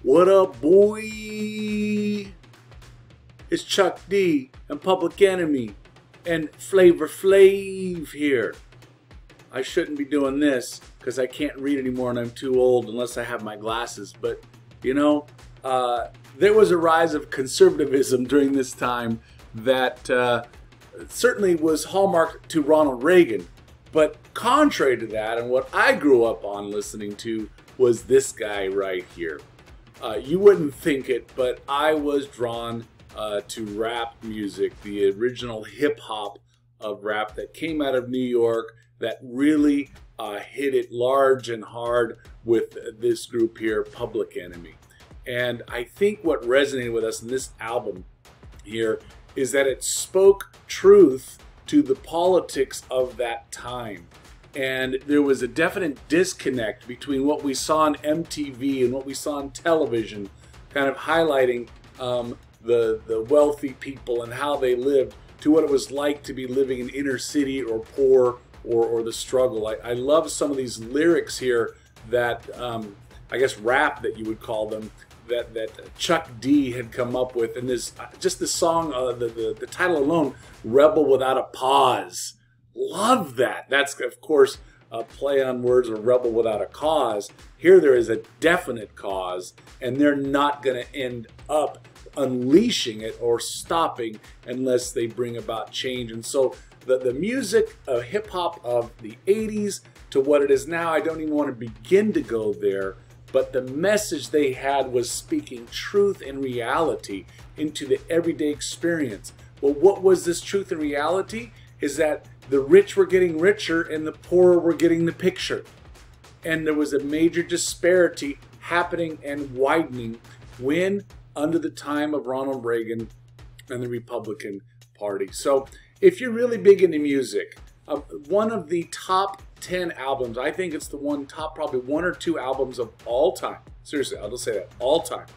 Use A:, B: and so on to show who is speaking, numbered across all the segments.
A: What up, boy? It's Chuck D and Public Enemy and Flavor Flav here. I shouldn't be doing this because I can't read anymore and I'm too old unless I have my glasses. But, you know, there was a rise of conservatism during this time that certainly was hallmarked to Ronald Reagan. But contrary to that, and what I grew up on listening to, was this guy right here. You wouldn't think it, but I was drawn to rap music, the original hip-hop of rap that came out of New York, that really hit it large and hard with this group here, Public Enemy. And I think what resonated with us in this album here is that it spoke truth to the politics of that time. And there was a definite disconnect between what we saw on MTV and what we saw on television, kind of highlighting the wealthy people and how they lived, to what it was like to be living in inner city or poor, or the struggle. I love some of these lyrics here that, I guess rap that you would call them, that Chuck D had come up with. And this, just the song, the title alone, Rebel Without a Pause. Love that. That's, of course, a play on words, or rebel without a cause. Here there is a definite cause, and they're not going to end up unleashing it or stopping unless they bring about change. And so the music of hip-hop of the 80s to what it is now, I don't even want to begin to go there, but the message they had was speaking truth and reality into the everyday experience. Well, what was this truth and reality? Is that the rich were getting richer and the poor were getting the picture. And there was a major disparity happening and widening when, under the time of Ronald Reagan and the Republican Party. So if you're really big into music, one of the top 10 albums, I think it's the probably one or two albums of all time. Seriously, I'll just say that, all time.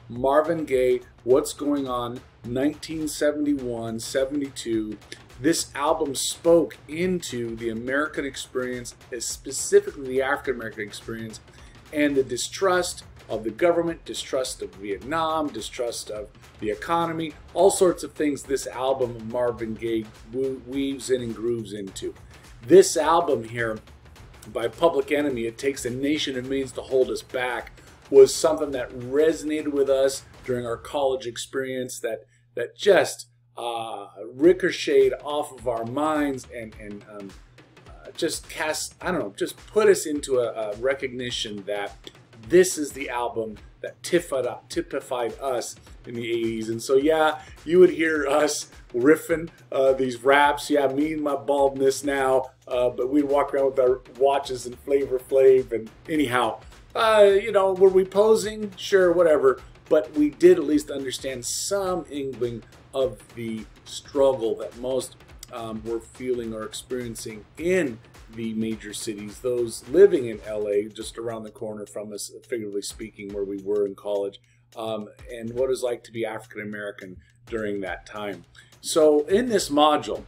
A: Marvin Gaye, What's Going On, 1971, 72. This album spoke into the American experience, specifically the African American experience, and the distrust of the government, distrust of Vietnam, distrust of the economy, all sorts of things this album of Marvin Gaye weaves in and grooves into. This album here by Public Enemy, It Takes a Nation of Millions to Hold Us Back, was something that resonated with us during our college experience, that just ricocheted off of our minds and just cast, I don't know, just put us into a recognition that this is the album that typified us in the 80s. And so, yeah, you would hear us riffing these raps. Yeah, me and my baldness now, but we'd walk around with our watches and Flavor Flav. And anyhow, you know, were we posing? Sure, whatever. But we did at least understand some inkling of the struggle that most were feeling or experiencing in the major cities, those living in LA, just around the corner from us, figuratively speaking, where we were in college, and what it was like to be African American during that time. So in this module,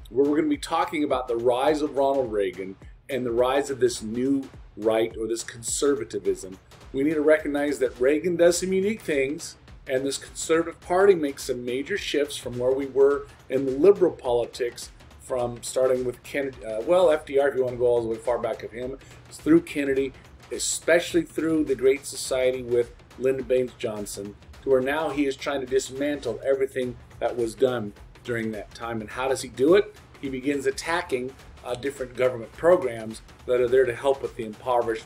A: where we're going to be talking about the rise of Ronald Reagan and the rise of this new right, or this conservatism, we need to recognize that Reagan does some unique things, and this conservative party makes some major shifts from where we were in the liberal politics, from starting with Kennedy, well, FDR, if you want to go all the way far back of him, through Kennedy, especially through the Great Society with Lyndon Baines Johnson, to where now he is trying to dismantle everything that was done during that time. And how does he do it? He begins attacking different government programs that are there to help with the impoverished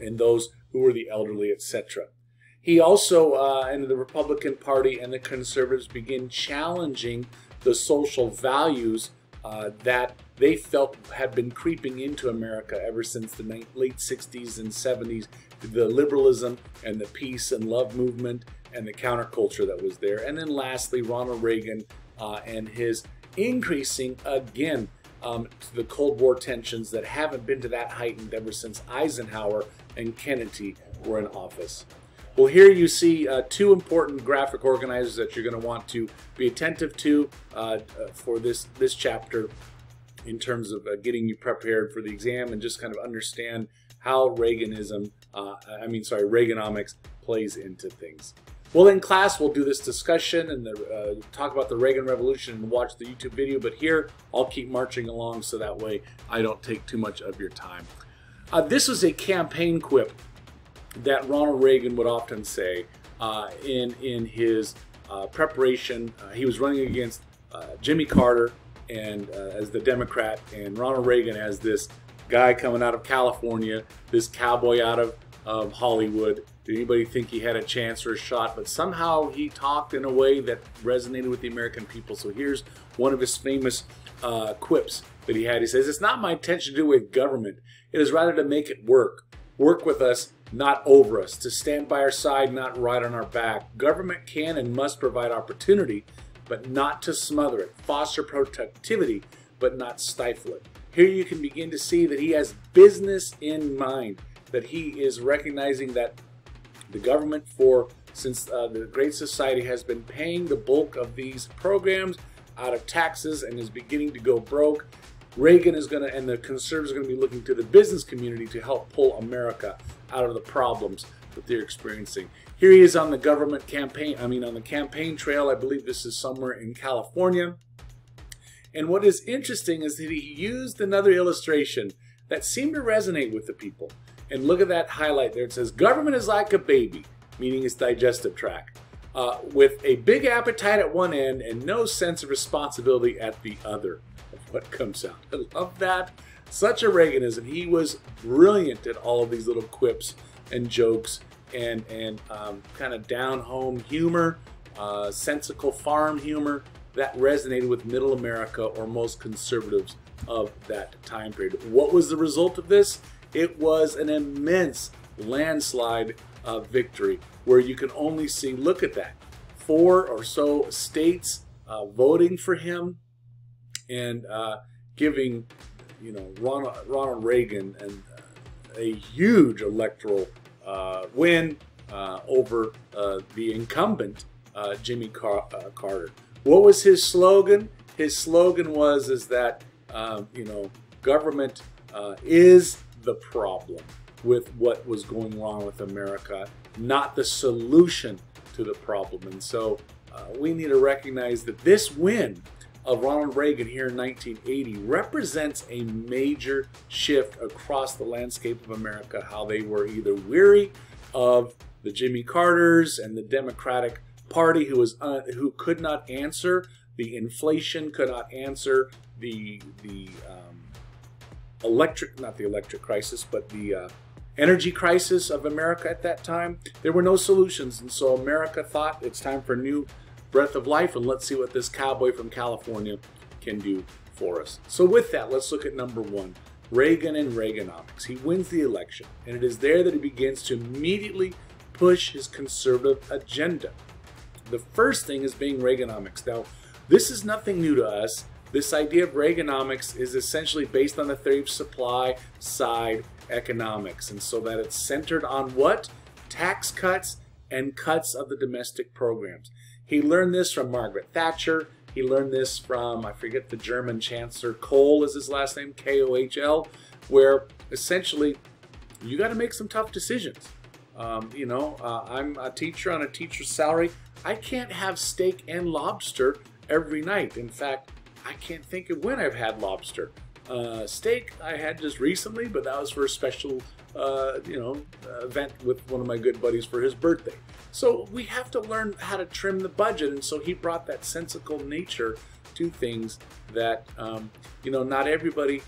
A: and those who were the elderly, etc. He also, and the Republican Party and the conservatives, begin challenging the social values that they felt had been creeping into America ever since the late 60s and 70s, the liberalism and the peace and love movement and the counterculture that was there. And then lastly, Ronald Reagan and his increasing, again, to the Cold War tensions that haven't been to that heightened ever since Eisenhower and Kennedy were in office. Well, here you see two important graphic organizers that you're going to want to be attentive to for this chapter, in terms of getting you prepared for the exam and just kind of understand how Reaganism Reaganomics plays into things. Well, in class, we'll do this discussion and talk about the Reagan Revolution and watch the YouTube video. But here, I'll keep marching along so that way I don't take too much of your time. This was a campaign quip that Ronald Reagan would often say in his preparation. He was running against Jimmy Carter and as the Democrat, and Ronald Reagan as this guy coming out of California, this cowboy out of Hollywood. Did anybody think he had a chance or a shot? But somehow he talked in a way that resonated with the American people. So here's one of his famous quips that he had. He says, "It's not my intention to do with government. It is rather to make it work. Work with us, not over us. To stand by our side, not ride on our back. Government can and must provide opportunity, but not to smother it. Foster productivity, but not stifle it." Here you can begin to see that he has business in mind, that he is recognizing that the government since the Great Society has been paying the bulk of these programs out of taxes and is beginning to go broke. Reagan is going to, and the conservatives are going to be looking to the business community to help pull America out of the problems that they're experiencing. Here he is on the government campaign, on the campaign trail. I believe this is somewhere in California. And what is interesting is that he used another illustration that seemed to resonate with the people. And look at that highlight there. It says, "Government is like a baby," meaning its digestive tract, with a big appetite at one end and no sense of responsibility at the other of what comes out. I love that. Such a Reaganism. He was brilliant at all of these little quips and jokes and kind of down-home humor, sensical farm humor that resonated with middle America or most conservatives of that time period. What was the result of this? It was an immense landslide victory where you can only see, look at that, 4 or so states voting for him and giving, Ronald Reagan a huge electoral win over the incumbent Jimmy Carter. What was his slogan? His slogan was that government is the problem with what was going wrong with America, not the solution to the problem. And so we need to recognize that this win of Ronald Reagan here in 1980 represents a major shift across the landscape of America, how they were either weary of the Jimmy Carters and the Democratic Party who could not answer the inflation, could not answer the energy crisis of America at that time. There were no solutions, and so America thought it's time for a new breath of life, and let's see what this cowboy from California can do for us. So with that, let's look at number 1, Reagan and Reaganomics. He wins the election, and it is there that he begins to immediately push his conservative agenda. The first thing is being Reaganomics. Now, this is nothing new to us. This idea of Reaganomics is essentially based on the theory of supply side economics, and so that it's centered on what? Tax cuts and cuts of the domestic programs. He learned this from Margaret Thatcher. He learned this from, I forget the German Chancellor, Kohl is his last name, K-O-H-L, where essentially you got to make some tough decisions. I'm a teacher on a teacher's salary. I can't have steak and lobster every night. In fact, I can't think of when I've had lobster. Steak I had just recently, but that was for a special, event with one of my good buddies for his birthday. So we have to learn how to trim the budget, and so he brought that sensical nature to things that, not everybody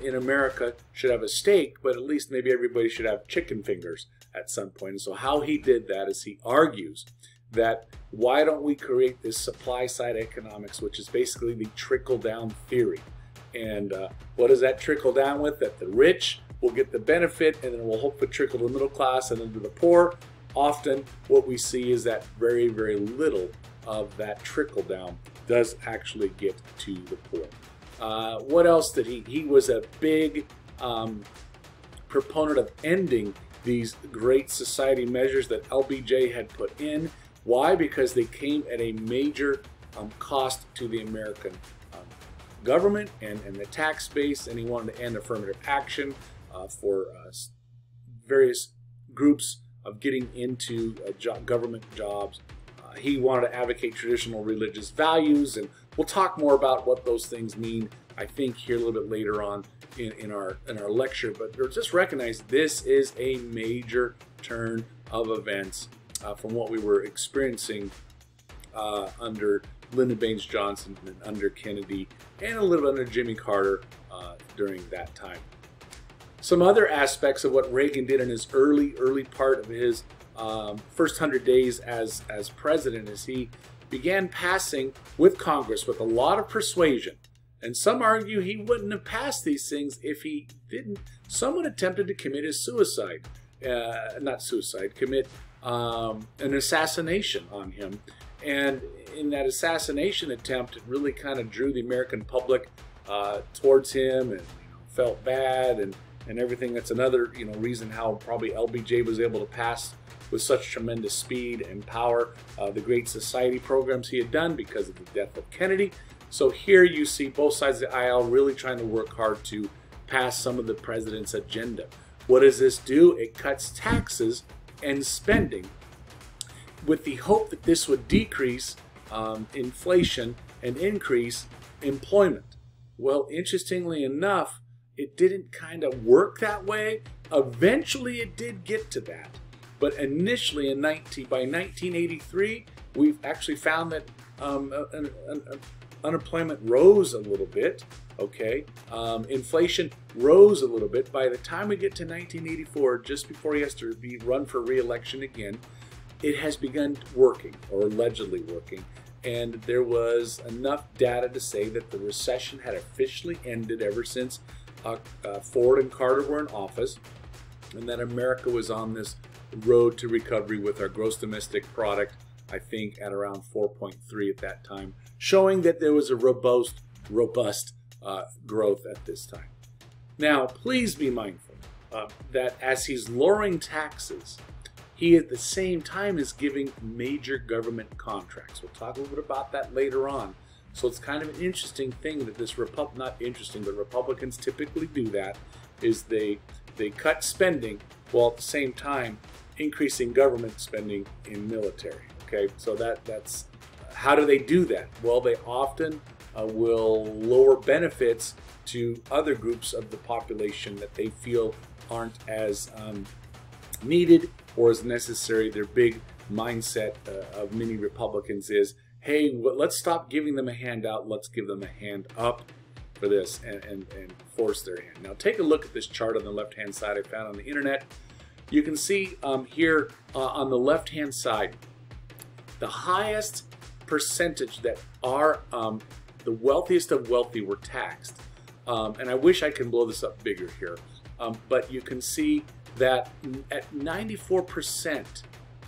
A: in America should have a steak, but at least maybe everybody should have chicken fingers at some point. And so how he did that is he argues that why don't we create this supply side economics, which is basically the trickle down theory. And what does that trickle down with? That the rich will get the benefit, and then it will hopefully trickle to the middle class and then to the poor. Often what we see is that very, very little of that trickle down does actually get to the poor. What else did he was a big proponent of ending these great society measures that LBJ had put in. Why? Because they came at a major cost to the American government and the tax base, and he wanted to end affirmative action for various groups of getting into government jobs. He wanted to advocate traditional religious values, and we'll talk more about what those things mean, I think, here a little bit later on in our lecture. But just recognize this is a major turn of events from what we were experiencing under Lyndon Baines Johnson and under Kennedy, and a little bit under Jimmy Carter during that time. Some other aspects of what Reagan did in his early part of his first 100 days as president is he began passing with Congress with a lot of persuasion. And some argue he wouldn't have passed these things if he didn't. Someone attempted to commit his suicide, commit an assassination on him. And in that assassination attempt, it really kind of drew the American public towards him, and felt bad and everything. That's another reason how probably LBJ was able to pass with such tremendous speed and power the Great Society programs he had done because of the death of Kennedy. So here you see both sides of the aisle really trying to work hard to pass some of the president's agenda. What does this do? It cuts taxes and spending with the hope that this would decrease inflation and increase employment. Well, interestingly enough, it didn't kind of work that way. Eventually it did get to that. But initially by 1983, we've actually found that unemployment rose a little bit, okay? Inflation rose a little bit. By the time we get to 1984, just before he has to be run for re-election again, it has begun working, or allegedly working. And there was enough data to say that the recession had officially ended ever since Ford and Carter were in office, and that America was on this road to recovery with our gross domestic product, I think, at around 4.3 at that time, showing that there was a robust growth at this time. Now, please be mindful that as he's lowering taxes, he at the same time is giving major government contracts. We'll talk a little bit about that later on. So it's kind of an interesting thing that this not interesting, but Republicans typically do that, is they cut spending while at the same time increasing government spending in military. Okay, so that's how do they do that? Well, they often will lower benefits to other groups of the population that they feel aren't as needed or as necessary. Their big mindset of many Republicans is, hey, let's stop giving them a handout, let's give them a hand up for this and force their hand. Now take a look at this chart on the left-hand side I found on the internet. You can see here on the left-hand side, the highest percentage that are the wealthiest of wealthy were taxed. And I wish I can blow this up bigger here. But you can see that at 94%,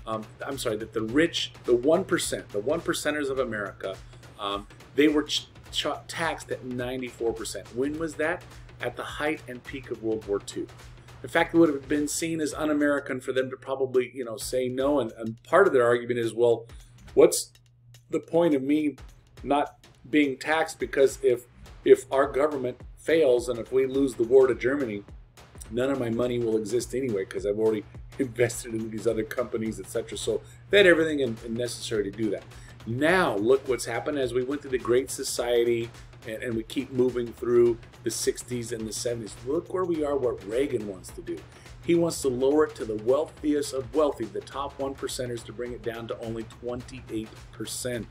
A: I'm sorry, that the rich, the 1%, the 1%ers of America, they were taxed at 94%. When was that? At the height and peak of World War II. In fact, it would have been seen as un-American for them to probably, say no. And part of their argument is, well, what's the point of me not being taxed? Because if our government fails and if we lose the war to Germany, none of my money will exist anyway because I've already invested in these other companies, etc. So they had everything necessary to do that. Now look what's happened as we went through the Great Society and we keep moving through the 60s and the 70s. Look where we are, what Reagan wants to do. He wants to lower it to the wealthiest of wealthy, the top 1%ers, to bring it down to only 28%.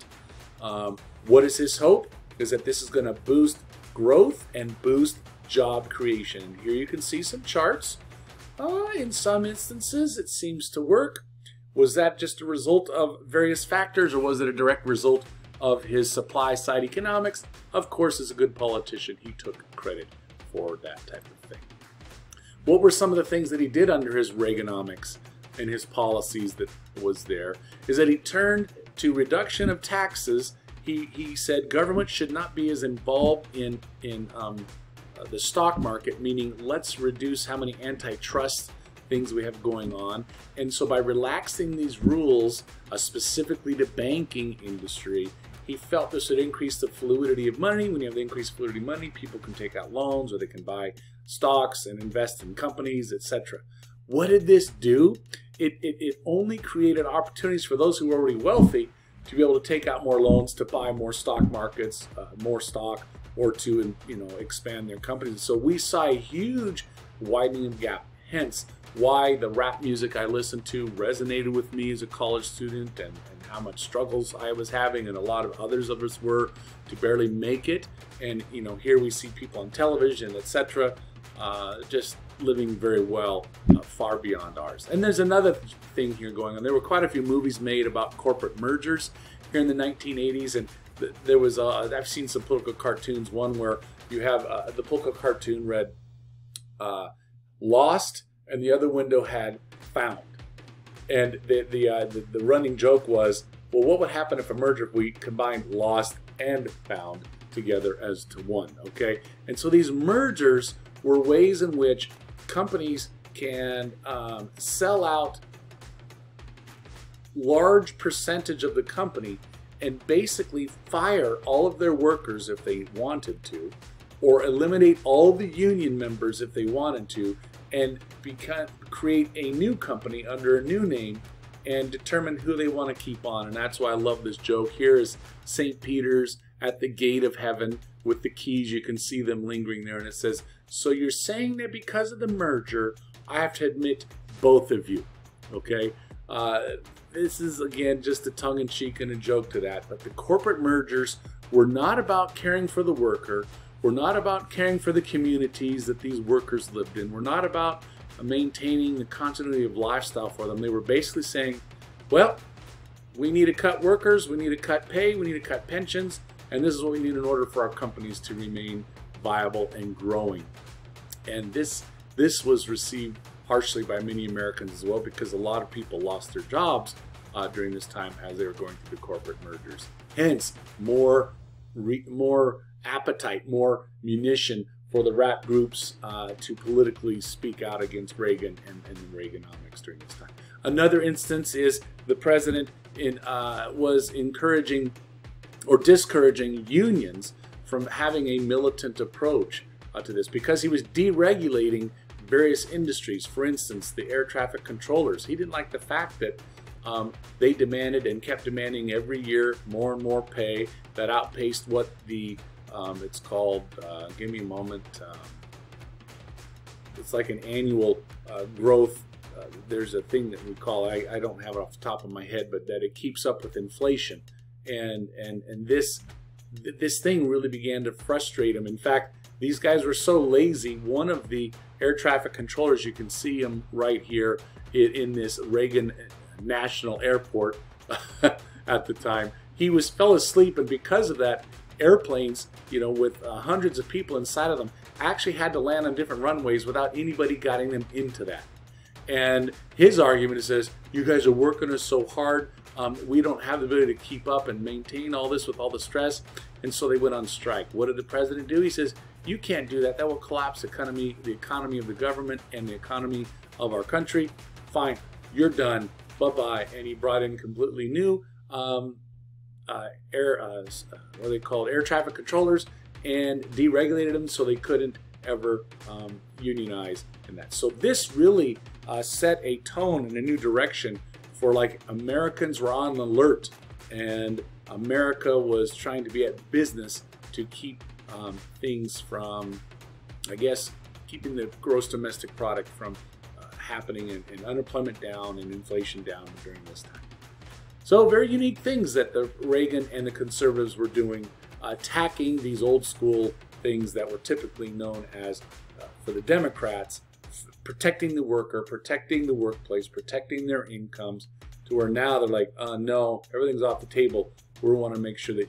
A: What is his hope? Is that this is going to boost growth and boost job creation. Here you can see some charts. In some instances, it seems to work. Was that just a result of various factors, or was it a direct result of his supply side economics? Of course, as a good politician, he took credit for that type of thing. What were some of the things that he did under his Reaganomics and his policies that was there? Is that he turned to reduction of taxes. He said government should not be as involved in the stock market, meaning let's reduce how many antitrust things we have going on. And so by relaxing these rules, specifically to banking industry, he felt this would increase the fluidity of money. When you have the increased fluidity of money, people can take out loans or they can buy stocks and invest in companies, etc. what did this do? It only created opportunities for those who were already wealthy to be able to take out more loans, to buy more stock markets, more stock, or to expand their companies. So we saw a huge widening of gap. Hence why the rap music I listened to resonated with me as a college student, and how much struggles I was having, and a lot of others of us were, to barely make it. And here we see people on television, etc., just living very well, far beyond ours. And there's another thing here going on. There were quite a few movies made about corporate mergers here in the 1980s, and there was I've seen some political cartoons. One where you have the political cartoon read "Lost," and the other window had "Found." And the running joke was, well, what would happen if a merger, if we combined "Lost" and "Found" together as to one? Okay, and so these mergers were ways in which companies can sell out large percentage of the company and basically fire all of their workers if they wanted to, or eliminate all the union members if they wanted to, and create a new company under a new name and determine who they want to keep on. And that's why I love this joke. Here is St. Peter's at the gate of heaven with the keys. You can see them lingering there, and it says, so you're saying that because of the merger, I have to admit both of you. Okay, this is again just a tongue-in-cheek and a joke to that, but the corporate mergers were not about caring for the worker, were not about caring for the communities that these workers lived in, were not about maintaining the continuity of lifestyle for them. They were basically saying, well, we need to cut workers, we need to cut pay, we need to cut pensions, and this is what we need in order for our companies to remain viable and growing. And this was received harshly by many Americans as well, because a lot of people lost their jobs during this time as they were going through the corporate mergers. Hence, more appetite, more munition for the rap groups to politically speak out against Reagan and the Reaganomics during this time. Another instance is the president was encouraging or discouraging unions from having a militant approach to this, because he was deregulating various industries. For instance, the air traffic controllers. He didn't like the fact that they demanded and kept demanding every year more and more pay that outpaced what the it's called, give me a moment, it's like an annual growth. There's a thing that we call, I don't have it off the top of my head, but that it keeps up with inflation. And this thing really began to frustrate him. In fact, these guys were so lazy. One of the air traffic controllers, you can see him right here in this Reagan National Airport at the time. He fell asleep, and because of that, airplanes, with hundreds of people inside of them, actually had to land on different runways without anybody getting them into that. And his argument is, you guys are working us so hard, we don't have the ability to keep up and maintain all this with all the stress. And so they went on strike. What did the president do? He says, you can't do that. That will collapse the economy of the government and the economy of our country. Fine, you're done. Bye-bye. And he brought in completely new air traffic controllers and deregulated them so they couldn't ever unionize in that. So this really set a tone and a new direction for, like, Americans were on alert, and America was trying to be at business to keep things from, I guess, keeping the gross domestic product from happening, and unemployment down and inflation down during this time. So very unique things that the Reagan and the conservatives were doing, attacking these old school things that were typically known as, for the Democrats, protecting the worker, protecting the workplace, protecting their incomes, to where now they're like, no, everything's off the table. We want to make sure that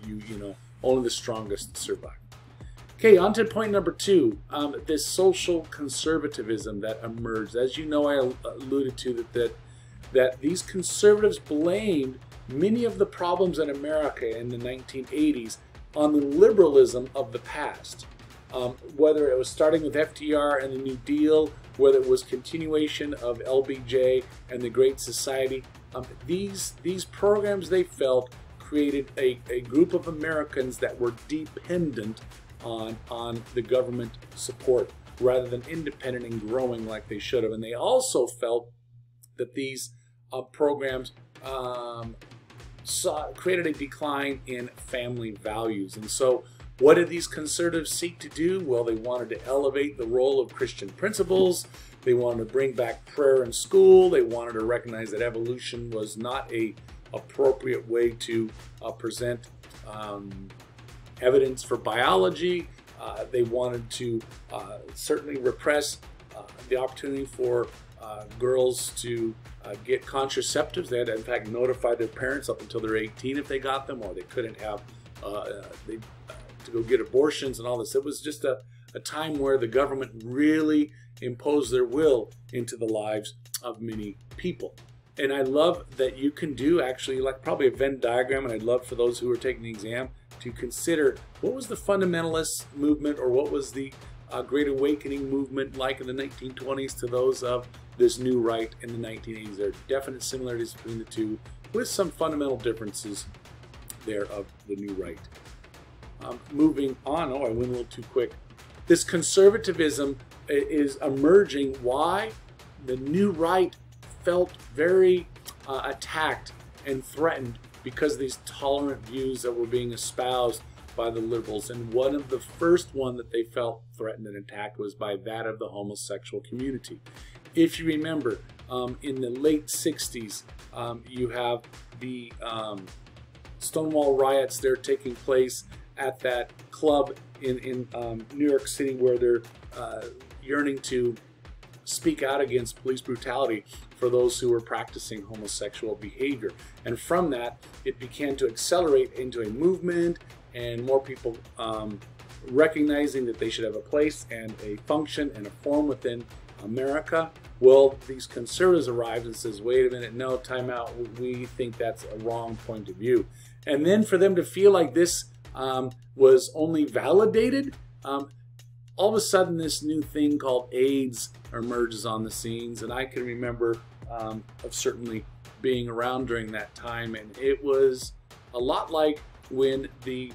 A: only the strongest survive. Okay, on to point number 2, this social conservatism that emerged. As you know, I alluded to that these conservatives blamed many of the problems in America in the 1980s on the liberalism of the past. Whether it was starting with FDR and the New Deal, whether it was continuation of LBJ and the Great Society, these programs, they felt, created a group of Americans that were dependent on the government support rather than independent and growing like they should have. And they also felt that these programs created a decline in family values. And so what did these conservatives seek to do? Well, they wanted to elevate the role of Christian principles. They wanted to bring back prayer in school. They wanted to recognize that evolution was not a appropriate way to present evidence for biology. They wanted to certainly repress the opportunity for girls to get contraceptives. They had to, in fact, notify their parents up until they're 18 if they got them, or they couldn't have to go get abortions and all this. It was just a time where the government really imposed their will into the lives of many people. And I love that you can do actually like probably a Venn diagram, and I'd love for those who are taking the exam to consider what was the fundamentalist movement, or what was the Great Awakening movement like in the 1920s to those of this new right in the 1980s. There are definite similarities between the two, with some fundamental differences there of the new right. Moving on, I went a little too quick. This conservatism is emerging. Why? The new right felt very attacked and threatened because of these tolerant views that were being espoused by the liberals. And one of the first one that they felt threatened and attacked was by that of the homosexual community. If you remember, in the late 60s, you have the Stonewall riots there taking place at that club in New York City, where they're yearning to speak out against police brutality for those who were practicing homosexual behavior. And from that, it began to accelerate into a movement, and more people recognizing that they should have a place and a function and a form within America. Well, these conservatives arrived and says, wait a minute, no, time out. We think that's a wrong point of view. And then for them to feel like this was only validated, all of a sudden this new thing called AIDS emerges on the scenes. And I can remember of certainly being around during that time, and it was a lot like when the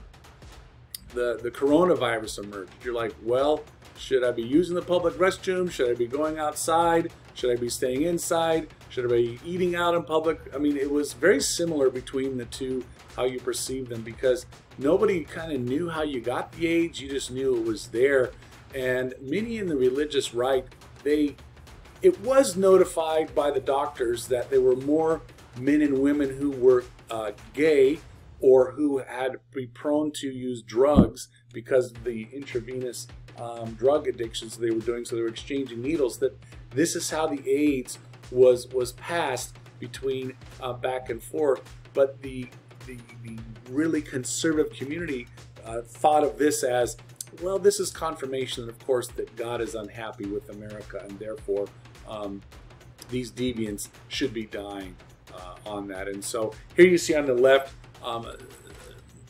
A: coronavirus emerged. You're like, well, should I be using the public restroom? Should I be going outside? Should I be staying inside? Should I be eating out in public? I mean, it was very similar between the two, how you perceive them, because nobody kind of knew how you got the AIDS. You just knew it was there. And many in the religious right, it was notified by the doctors that there were more men and women who were gay, or who had be prone to use drugs because of the intravenous drug addictions they were doing. So they were exchanging needles. That this is how the AIDS was passed between back and forth. But the really conservative community thought of this as, well, this is confirmation, of course, that God is unhappy with America, and therefore these deviants should be dying on that. And so here you see on the left,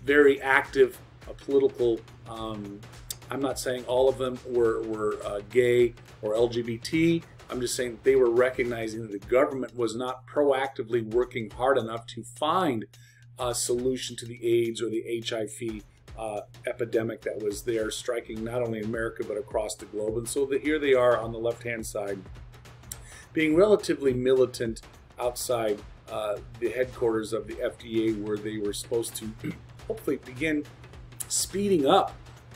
A: very active political, I'm not saying all of them were gay or LGBT. I'm just saying they were recognizing that the government was not proactively working hard enough to find a solution to the AIDS or the HIV epidemic that was there, striking not only America but across the globe. And so here they are on the left-hand side, being relatively militant outside the headquarters of the FDA, where they were supposed to hopefully begin speeding up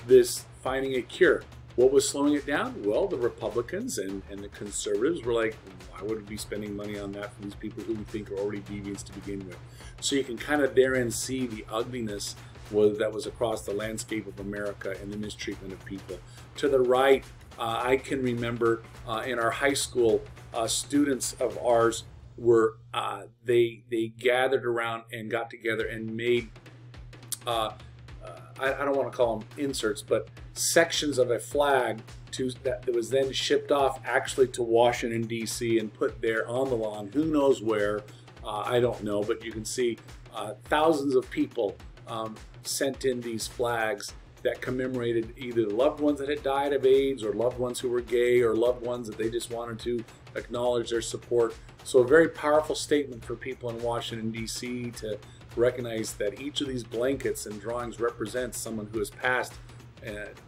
A: this finding a cure. What was slowing it down? Well, the Republicans and the conservatives were like, why would we be spending money on that for these people who we think are already deviants to begin with? So you can kind of therein see the ugliness that was across the landscape of America and the mistreatment of people. To the right, I can remember in our high school, students of ours were, they gathered around and got together and made, I don't want to call them inserts, but sections of a flag that was then shipped off actually to Washington, D.C. and put there on the lawn. Who knows where? I don't know, but you can see thousands of people sent in these flags that commemorated either the loved ones that had died of AIDS, or loved ones who were gay, or loved ones that they just wanted to acknowledge their support. So a very powerful statement for people in Washington, D.C. to recognize that each of these blankets and drawings represents someone who has passed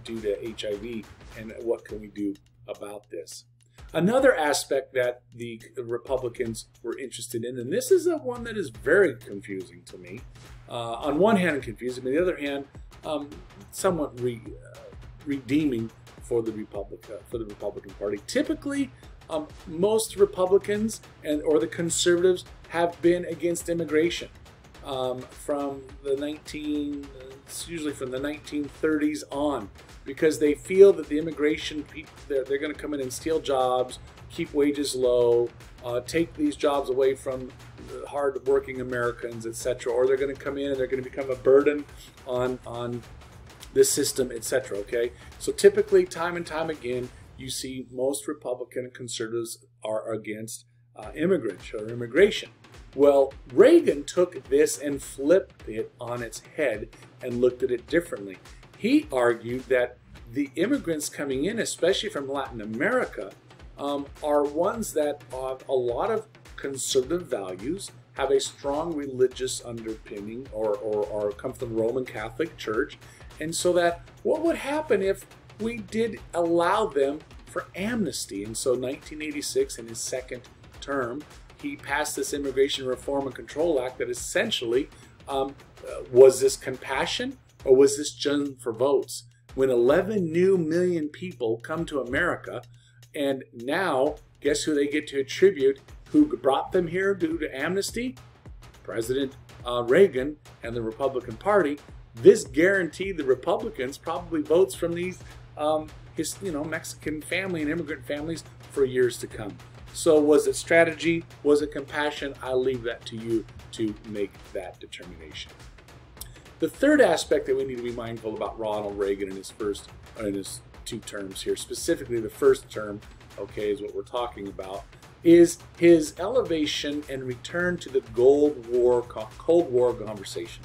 A: due to HIV, and what can we do about this? Another aspect that the Republicans were interested in, and this is one that is very confusing to me. On one hand, confusing, but on the other hand, somewhat redeeming for the Republican Party. Typically, most Republicans or the conservatives have been against immigration from usually from the 1930s on, because they feel that the immigration people, they're going to come in and steal jobs, keep wages low, take these jobs away from hard-working Americans, etc., or they're going to come in and they're going to become a burden on this system, etc. Okay, so typically, time and time again, you see most Republican and conservatives are against immigrants or immigration. Well, Reagan took this and flipped it on its head and looked at it differently. He argued that the immigrants coming in, especially from Latin America, are ones that have a lot of conservative values, have a strong religious underpinning, or come from the Roman Catholic Church. And so that what would happen if we did allow them for amnesty? And so 1986, in his second term, he passed this Immigration Reform and Control Act that essentially, was this compassion or was this just for votes? When 11 million people come to America, and now guess who they get to attribute who brought them here due to amnesty? President Reagan and the Republican Party. This guaranteed the Republicans probably votes from these Mexican family and immigrant families for years to come. So was it strategy? Was it compassion? I'll leave that to you to make that determination. The third aspect that we need to be mindful about Ronald Reagan in his two terms here, specifically the first term, okay, is what we're talking about, is his elevation and return to the Cold War conversation.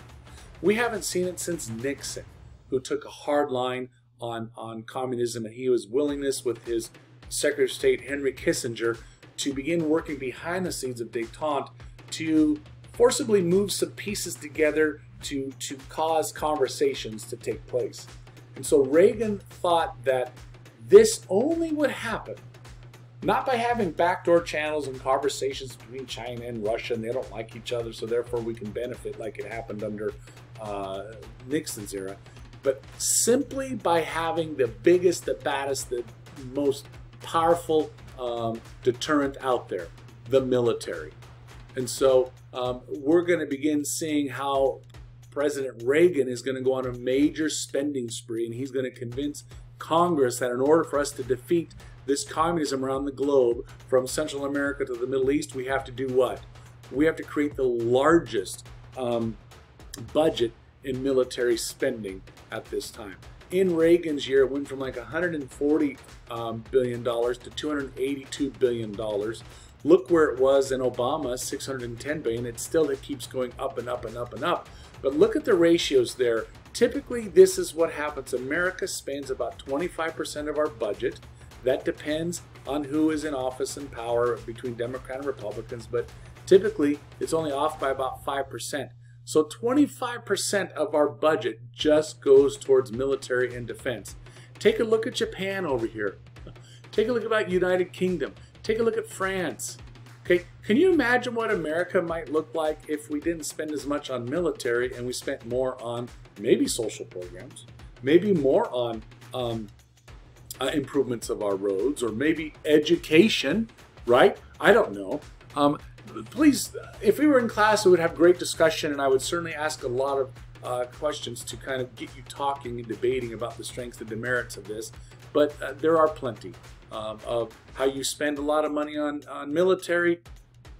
A: We haven't seen it since Nixon, who took a hard line on communism, and his willingness with his Secretary of State Henry Kissinger to begin working behind the scenes of détente to forcibly move some pieces together to cause conversations to take place. And so Reagan thought that this only would happen not by having backdoor channels and conversations between China and Russia, and they don't like each other, so therefore we can benefit like it happened under Nixon's era, but simply by having the biggest, the baddest, the most powerful deterrent out there, the military. And so we're going to begin seeing how President Reagan is going to go on a major spending spree, and he's going to convince Congress that in order for us to defeat this communism around the globe, from Central America to the Middle East, we have to do what? We have to create the largest budget in military spending at this time. In Reagan's year, it went from like $140 billion to $282 billion. Look where it was in Obama, $610 billion. It keeps going up and up and up and up. But look at the ratios there. Typically, this is what happens. America spends about 25% of our budget. That depends on who is in office and power between Democrats and Republicans, but typically it's only off by about 5%. So 25% of our budget just goes towards military and defense. Take a look at Japan over here. Take a look at United Kingdom. Take a look at France. Okay, can you imagine what America might look like if we didn't spend as much on military and we spent more on maybe social programs, maybe more on improvements of our roads, or maybe education, right? I don't know. Please, if we were in class, we would have great discussion, and I would certainly ask a lot of questions to kind of get you talking and debating about the strengths and demerits of this. But there are plenty of how you spend a lot of money on military.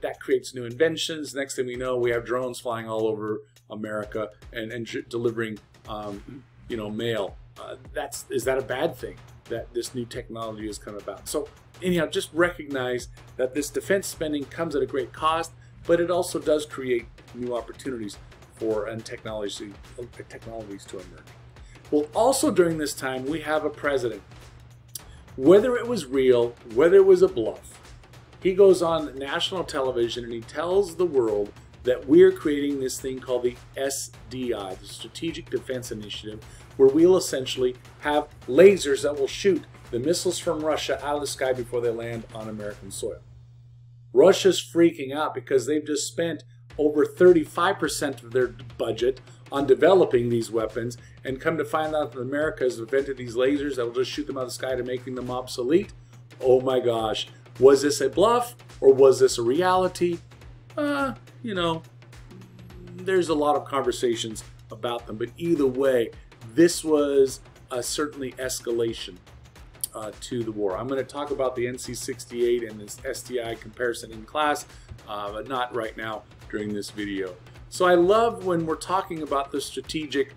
A: That creates new inventions. Next thing we know, we have drones flying all over America and delivering, mail. Is that a bad thing that this new technology has come about? So anyhow, just recognize that this defense spending comes at a great cost, but it also does create new opportunities for technologies to emerge. Well, also during this time, we have a president. Whether it was real, whether it was a bluff, he goes on national television and he tells the world that we're creating this thing called the SDI, the Strategic Defense Initiative, where we'll essentially have lasers that will shoot the missiles from Russia out of the sky before they land on American soil. Russia's freaking out because they've just spent over 35% of their budget on developing these weapons, and come to find out that America has invented these lasers that will just shoot them out of the sky to making them obsolete. Oh my gosh, was this a bluff or was this a reality? You know, there's a lot of conversations about them, but either way, this was certainly escalation to the war. I'm going to talk about the NC-68 and this SDI comparison in class, but not right now during this video. So I love when we're talking about the Strategic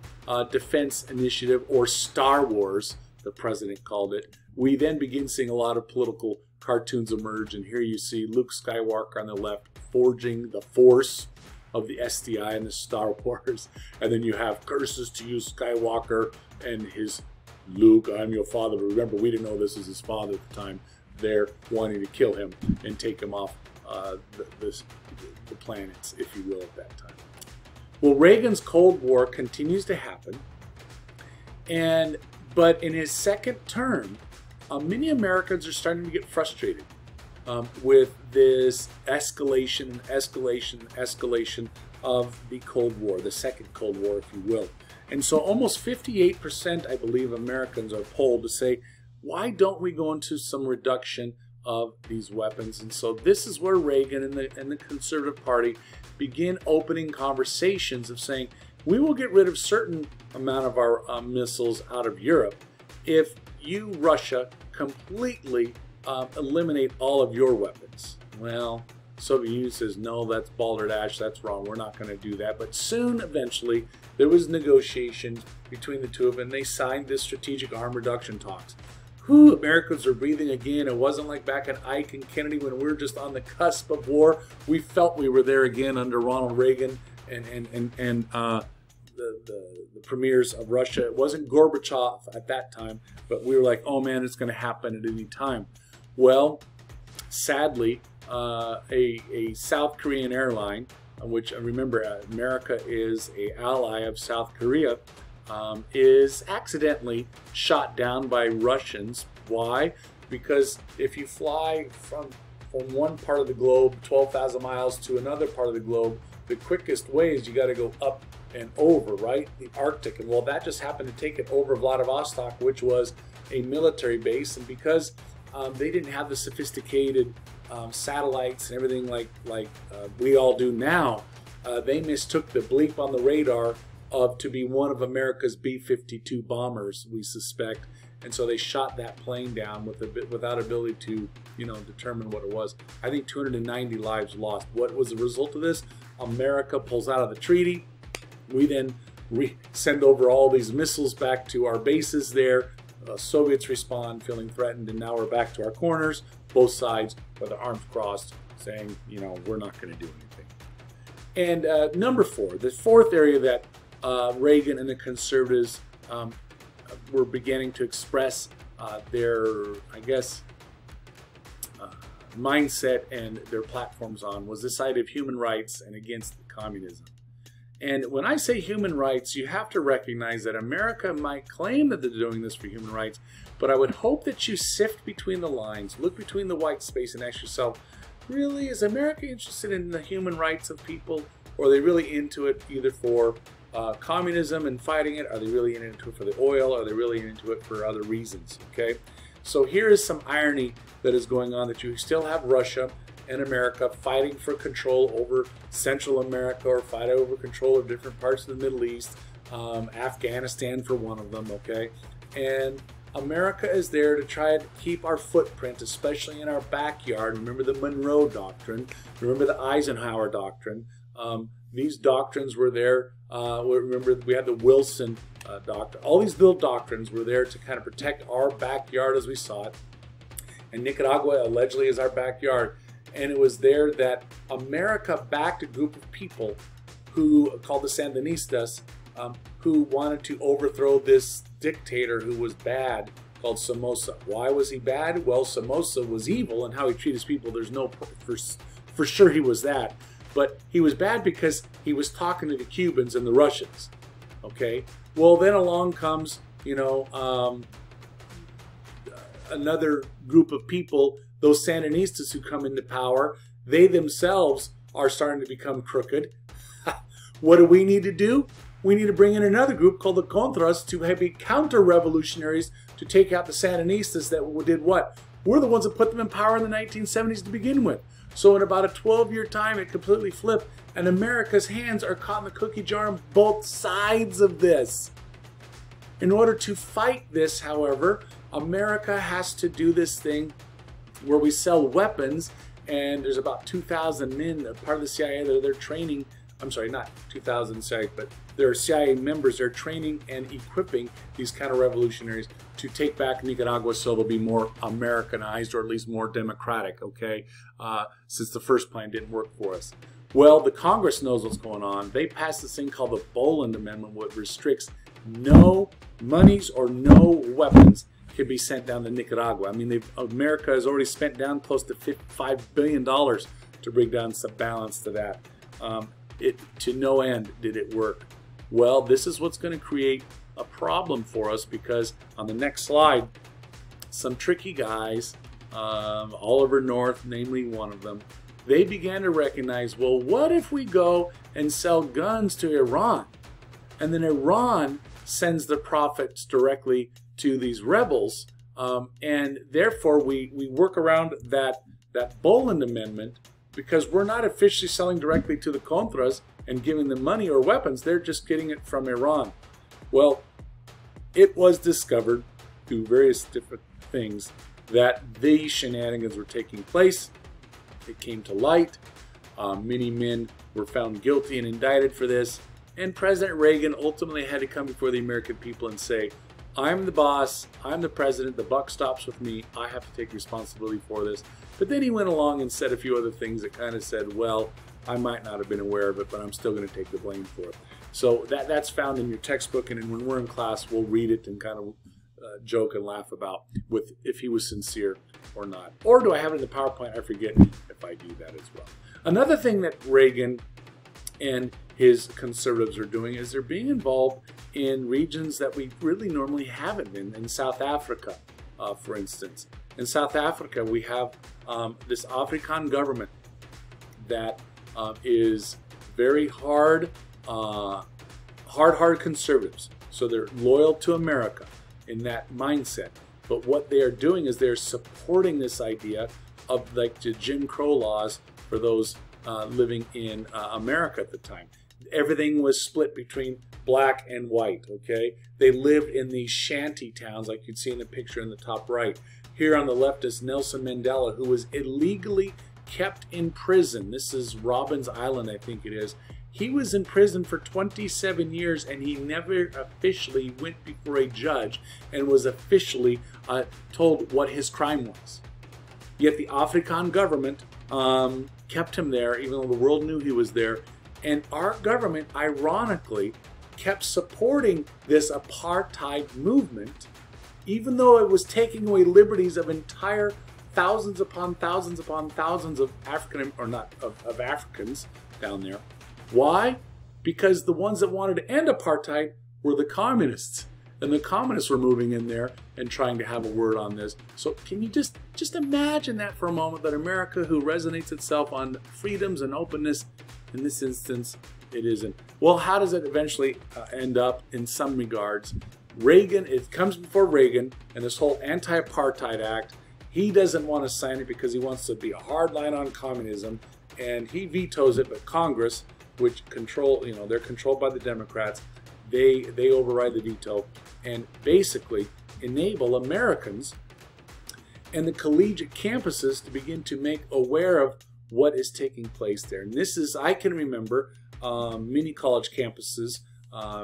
A: Defense Initiative, or Star Wars, the president called it. We then begin seeing a lot of political cartoons emerge, and here you see Luke Skywalker on the left forging the force of the SDI and the Star Wars, and then you have curses to you, Skywalker, and his Luke, I'm your father. But remember, we didn't know this was his father at the time. They're wanting to kill him and take him off the planets, if you will, at that time. Well, Reagan's Cold War continues to happen, but in his second term, many Americans are starting to get frustrated with this escalation of the Cold War, the second Cold War, if you will. And so almost 58%, I believe, Americans are polled to say, why don't we go into some reduction of these weapons? And so this is where Reagan and the Conservative Party begin opening conversations of saying, we will get rid of certain amount of our missiles out of Europe if you, Russia, completely eliminate all of your weapons. Well, Soviet Union says, no, that's balderdash, that's wrong, we're not going to do that. But soon, eventually, there was negotiations between the two of them, and they signed this strategic arm reduction talks. Whew, Americans are breathing again. It wasn't like back at Ike and Kennedy when we were just on the cusp of war. We felt we were there again under Ronald Reagan and the premiers of Russia. It wasn't Gorbachev at that time, but we were like, oh man, it's going to happen at any time. Well, sadly, a South Korean airline, which remember America is an ally of South Korea, is accidentally shot down by Russians. Why? Because if you fly from one part of the globe 12,000 miles to another part of the globe, the quickest way is you got to go up and over, right? The Arctic. And well, that just happened to take it over Vladivostok, which was a military base. And because they didn't have the sophisticated satellites and everything like we all do now, they mistook the bleep on the radar to be one of America's B-52 bombers, we suspect, and so they shot that plane down without ability to, determine what it was. I think 290 lives lost. What was the result of this? America pulls out of the treaty. We then send over all these missiles back to our bases there. Soviets respond, feeling threatened, and now we're back to our corners, both sides with their arms crossed, saying, we're not going to do anything. And number four, the fourth area that Reagan and the conservatives were beginning to express their, mindset and their platforms on was this side of human rights and against communism. And when I say human rights, you have to recognize that America might claim that they're doing this for human rights, but I would hope that you sift between the lines, look between the white space and ask yourself, really, is America interested in the human rights of people, or are they really into it either for communism and fighting it? Are they really into it for the oil? Are they really into it for other reasons? Okay, so here is some irony that is going on, that you still have Russia and America fighting for control over Central America, or fight over control of different parts of the Middle East, Afghanistan for one of them, okay? And America is there to try to keep our footprint, especially in our backyard. Remember the Monroe Doctrine, remember the Eisenhower Doctrine. These doctrines were there. Remember, we had the Wilson Doctrine. All these little doctrines were there to kind of protect our backyard as we saw it. And Nicaragua allegedly is our backyard. And it was there that America backed a group of people who, called the Sandinistas, who wanted to overthrow this dictator who was bad, called Somoza. Why was he bad? Well, Somoza was evil, and how he treated his people, there's no, for sure he was that. But he was bad because he was talking to the Cubans and the Russians. Okay? Well, then along comes, another group of people, those Sandinistas who come into power. They themselves are starting to become crooked. What do we need to do? We need to bring in another group called the Contras to be counter-revolutionaries to take out the Sandinistas that did what? We're the ones that put them in power in the 1970s to begin with. So in about a 12-year time, it completely flipped, and America's hands are caught in the cookie jar on both sides of this. In order to fight this, however, America has to do this thing where we sell weapons, and there's about 2,000 men, part of the CIA, that they're training. I'm sorry, not 2,000 CIA, but there are CIA members. They're training and equipping these counter-revolutionaries to take back Nicaragua so they'll be more Americanized, or at least more democratic, okay, since the first plan didn't work for us. Well, the Congress knows what's going on. They passed this thing called the Boland Amendment, which restricts no monies or no weapons can be sent down to Nicaragua. I mean, America has already spent down close to $5 billion to bring down some balance to that. To no end did it work. Well, this is what's going to create a problem for us, because on the next slide, some tricky guys, Oliver North, namely one of them, they began to recognize, well, what if we go and sell guns to Iran? And then Iran sends the profits directly to these rebels, and therefore we work around that Boland Amendment, because we're not officially selling directly to the Contras and giving them money or weapons. They're just getting it from Iran. Well, it was discovered through various different things that these shenanigans were taking place. It came to light. Many men were found guilty and indicted for this. And President Reagan ultimately had to come before the American people and say, I'm the boss, I'm the president, the buck stops with me, I have to take responsibility for this. But then he went along and said a few other things that kind of said, well, I might not have been aware of it, but I'm still going to take the blame for it. So that's found in your textbook, and when we're in class, we'll read it and kind of joke and laugh about if he was sincere or not. Or do I have it in the PowerPoint? I forget if I do that as well. Another thing that Reagan and his conservatives are doing is they're being involved in regions that we really normally haven't been. In South Africa, for instance. In South Africa, we have this African government that is very hard conservatives. So they're loyal to America in that mindset. But what they are doing is they're supporting this idea of like the Jim Crow laws for those living in America at the time. Everything was split between black and white, okay? They lived in these shanty towns like you'd see in the picture in the top right. Here on the left is Nelson Mandela, who was illegally kept in prison. This is Robbins Island, I think it is. He was in prison for 27 years, and he never officially went before a judge and was officially told what his crime was. Yet the African government kept him there, even though the world knew he was there. And our government, ironically, kept supporting this apartheid movement, even though it was taking away liberties of entire thousands upon thousands upon thousands of of Africans down there. Why? Because the ones that wanted to end apartheid were the communists. And the communists were moving in there and trying to have a word on this. So can you just imagine that for a moment, that America, who resonates itself on freedoms and openness, in this instance, it isn't. Well, how does it eventually end up in some regards? Reagan, it comes before Reagan and this whole Anti-Apartheid Act. He doesn't want to sign it because he wants to be a hard line on communism, and he vetoes it. But Congress, which they're controlled by the Democrats, they override the veto and basically enable Americans and the collegiate campuses to begin to make aware of what is taking place there. And this is, I can remember many college campuses,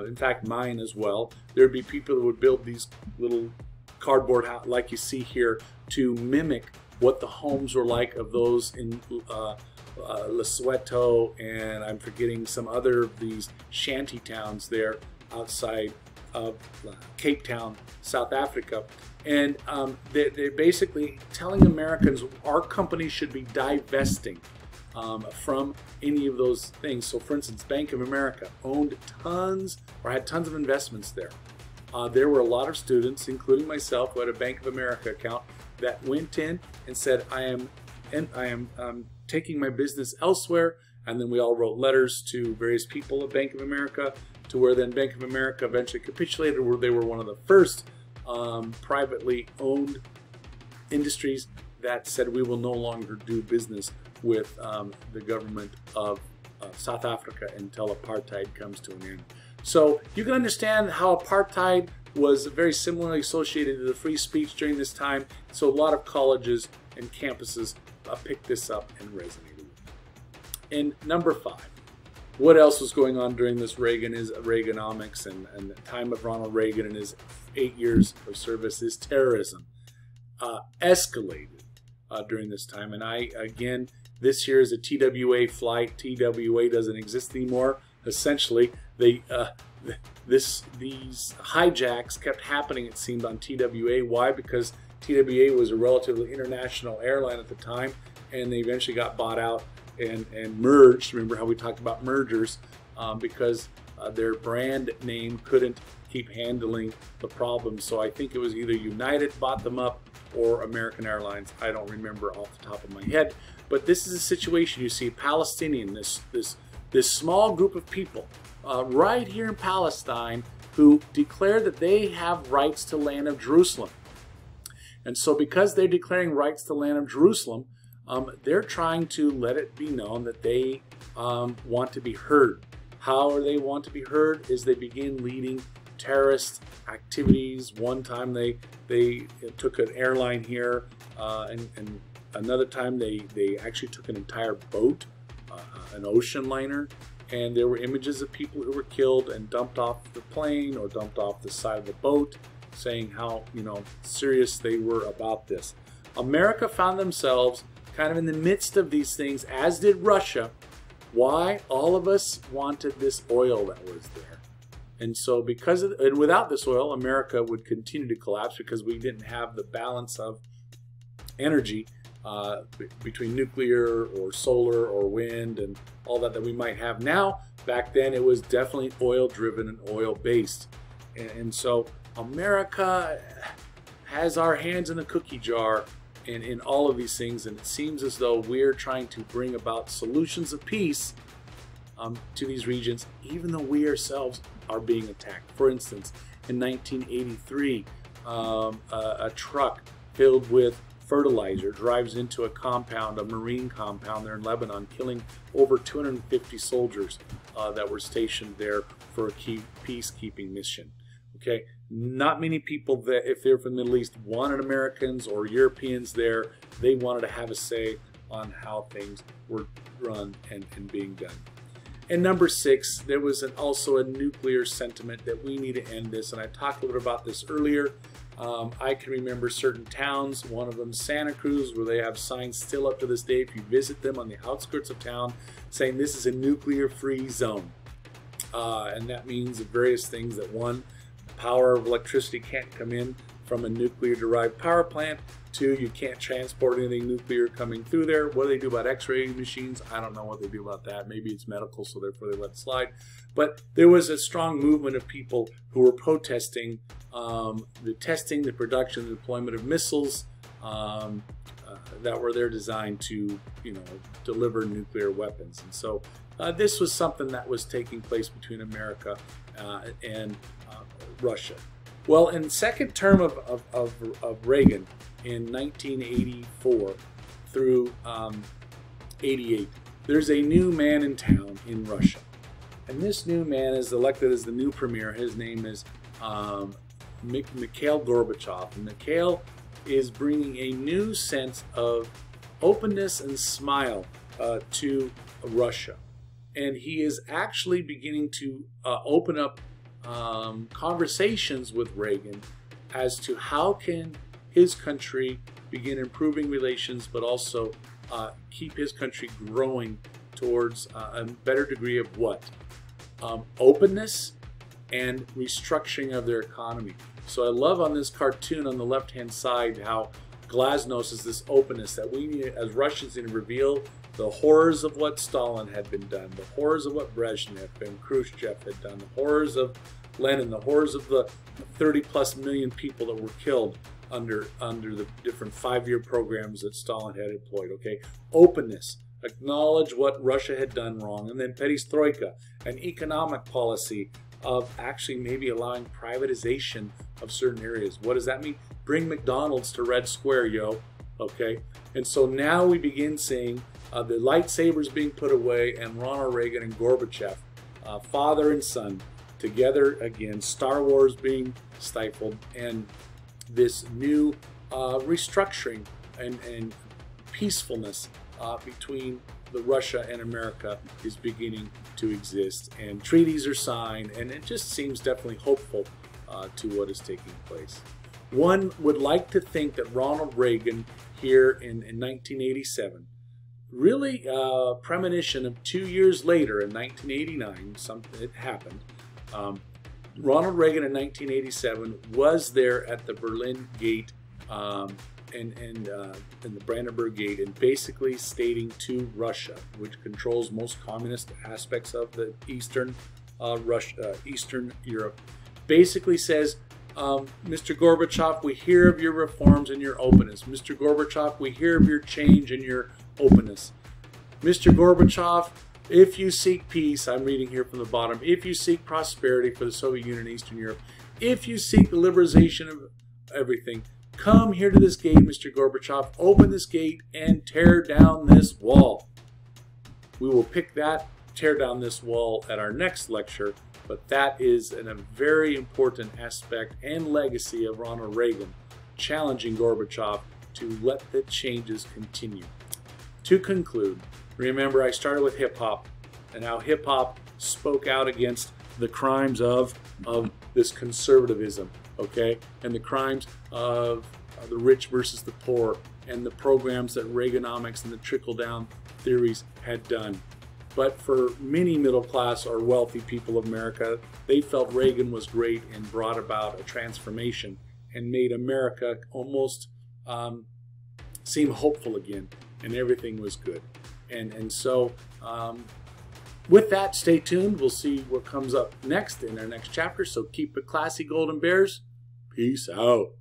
A: in fact mine as well, there'd be people that would build these little cardboard house like you see here to mimic what the homes were like of those in Lesotho, and I'm forgetting some other of these shanty towns there outside of Cape Town, South Africa. And they're basically telling Americans our company should be divesting from any of those things. So for instance, Bank of America owned tons or had tons of investments there. There were a lot of students, including myself, who had a Bank of America account that went in and said, I am taking my business elsewhere. And then we all wrote letters to various people at Bank of America, to where then Bank of America eventually capitulated, where they were one of the first privately owned industries that said we will no longer do business with the government of South Africa until apartheid comes to an end. So you can understand how apartheid was very similarly associated to the free speech during this time. So a lot of colleges and campuses picked this up and resonated with it. And number 5, what else was going on during this Reaganomics and the time of Ronald Reagan and his 8 years of service is terrorism. Escalated during this time. And again, this year is a TWA flight. TWA doesn't exist anymore. Essentially, these hijacks kept happening, it seemed, on TWA. Why? Because TWA was a relatively international airline at the time, and they eventually got bought out and merged. Remember how we talked about mergers, because their brand name couldn't keep handling the problem. So I think it was either United bought them up or American Airlines. I don't remember off the top of my head. But this is a situation. You see Palestinian, this small group of people right here in Palestine who declare that they have rights to land of Jerusalem. And so because they're declaring rights to land of Jerusalem, they're trying to let it be known that they want to be heard. How are they want to be heard is they begin leading terrorist activities. One time they took an airline here, and another time they actually took an entire boat, an ocean liner, and there were images of people who were killed and dumped off the plane or dumped off the side of the boat, saying how serious they were about this. America found themselves kind of in the midst of these things, as did Russia. Why? All of us wanted this oil that was there. And so and without this oil, America would continue to collapse because we didn't have the balance of energy between nuclear or solar or wind and all that we might have now. Back then, it was definitely oil-driven and oil-based. And so America has our hands in the cookie jar in all of these things, and it seems as though we're trying to bring about solutions of peace to these regions, even though we ourselves are being attacked. For instance, in 1983, a truck filled with fertilizer drives into a compound, a marine compound there in Lebanon, killing over 250 soldiers that were stationed there for a peacekeeping mission. Okay, not many people that, if they're from the Middle East, wanted Americans or Europeans there. They wanted to have a say on how things were run and being done. And number 6, there was also a nuclear sentiment that we need to end this. And I talked a little bit about this earlier. I can remember certain towns, one of them Santa Cruz, where they have signs still up to this day if you visit them on the outskirts of town saying this is a nuclear-free zone. And that means various things. That one, power of electricity can't come in from a nuclear-derived power plant. 2, you can't transport anything nuclear coming through there. What do they do about X-ray machines? I don't know what they do about that. Maybe it's medical, so therefore they let it slide. But there was a strong movement of people who were protesting the testing, the production, the deployment of missiles that were there designed to, deliver nuclear weapons. And so this was something that was taking place between America and Russia. Well, in the second term of Reagan, in 1984 through 88, there's a new man in town in Russia. And this new man is elected as the new premier. His name is Mikhail Gorbachev. And Mikhail is bringing a new sense of openness and smile to Russia. And he is actually beginning to open up conversations with Reagan as to how can his country begin improving relations, but also keep his country growing towards a better degree of what? Openness and restructuring of their economy. So I love on this cartoon on the left-hand side how glasnost is this openness that we need as Russians to reveal the horrors of what Stalin had been done, the horrors of what Brezhnev and Khrushchev had done, the horrors of Lenin, the horrors of the 30+ million people that were killed under the different 5-year programs that Stalin had employed. Okay, openness, acknowledge what Russia had done wrong, and then perestroika, an economic policy of actually maybe allowing privatization of certain areas. What does that mean? Bring McDonald's to Red Square, yo. Okay, and so now we begin seeing the lightsabers being put away, and Ronald Reagan and Gorbachev, father and son, together again, Star Wars being stifled, and this new restructuring and peacefulness between Russia and America is beginning to exist, and treaties are signed, and it just seems definitely hopeful to what is taking place. One would like to think that Ronald Reagan here in 1987, really premonition of 2 years later in 1989, something it happened. Ronald Reagan in 1987 was there at the Berlin Gate and the Brandenburg Gate, and basically stating to Russia, which controls most communist aspects of the Eastern Europe, basically says, Mr. Gorbachev, we hear of your reforms and your openness. Mr. Gorbachev, we hear of your change and your openness. Mr. Gorbachev, if you seek peace, I'm reading here from the bottom, if you seek prosperity for the Soviet Union and Eastern Europe, if you seek the liberalization of everything, come here to this gate, Mr. Gorbachev, open this gate and tear down this wall. We will pick that, tear down this wall at our next lecture, but that is a very important aspect and legacy of Ronald Reagan, challenging Gorbachev to let the changes continue. To conclude, remember I started with hip-hop and how hip-hop spoke out against the crimes of this conservatism, okay, and the crimes of the rich versus the poor, and the programs that Reaganomics and the trickle-down theories had done. But for many middle-class or wealthy people of America, they felt Reagan was great and brought about a transformation and made America almost seem hopeful again, and everything was good. And so with that, stay tuned. We'll see what comes up next in our next chapter. So keep it classy, Golden Bears. Peace out.